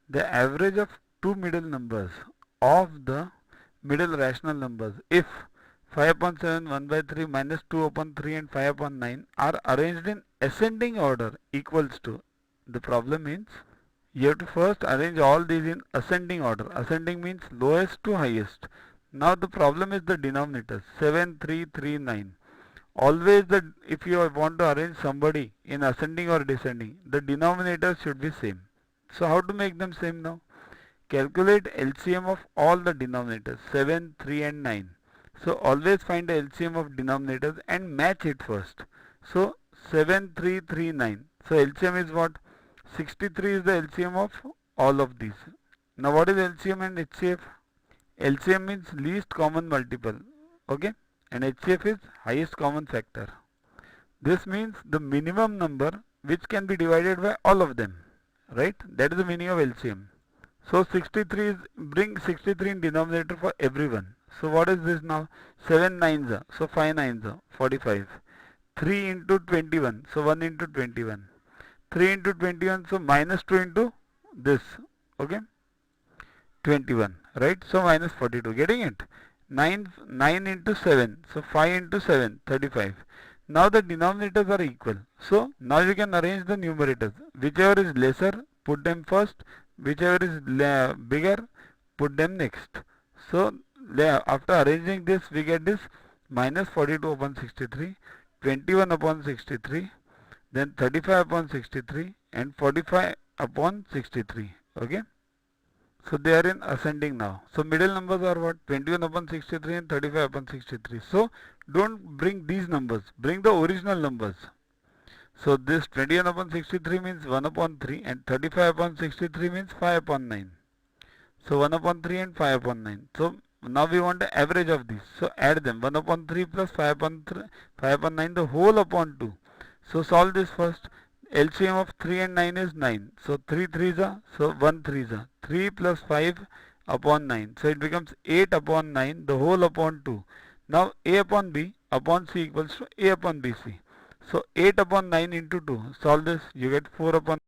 the average of two middle numbers of the middle rational numbers if 5 upon 7, 1 by 3, minus 2 upon 3 and 5 upon 9 are arranged in ascending order equals to. The problem means you have to first arrange all these in ascending order. Ascending means lowest to highest. Now the problem is the denominators 7, 3, 3, 9. Always if you want to arrange somebody in ascending or descending, the denominators should be same. So how to make them same now? Calculate LCM of all the denominators 7, 3 and 9. So always find the LCM of denominators and match it first. So 7, 3, 3, 9. So LCM is what? 63 is the LCM of all of these. Now what is LCM and HCF? LCM means least common multiple. Okay? And HCF is highest common factor. This means the minimum number which can be divided by all of them. Right? That is the meaning of LCM. So 63 is, bring 63 in denominator for everyone. So what is this now? 7 nines are, so 5 nines are 45. 3 into 21, so 1 into 21. 3 into 21, so minus 2 into this, okay? 21, right? So minus 42, getting it? 9 into 7, so 5 into 7, 35. Now the denominators are equal. So now you can arrange the numerators. Whichever is lesser, put them first. Whichever is bigger, put them next. So after arranging this, we get this minus 42 upon 63, 21 upon 63, then 35 upon 63 and 45 upon 63. Okay. So they are in ascending now. So middle numbers are what? 21 upon 63 and 35 upon 63. So don't bring these numbers. Bring the original numbers. So this 21 upon 63 means 1 upon 3 and 35 upon 63 means 5 upon 9. So 1 upon 3 and 5 upon 9. So now we want the average of these. So add them. 1 upon 3 plus 5 upon 3, 5 upon 9, the whole upon 2. So solve this first. LCM of 3 and 9 is 9. So 3 3s are, so 1 3s are. 3 plus 5 upon 9. So it becomes 8 upon 9, the whole upon 2. Now A upon B upon C equals to A upon BC. So 8 upon 9 into 2. Solve this. You get 4 upon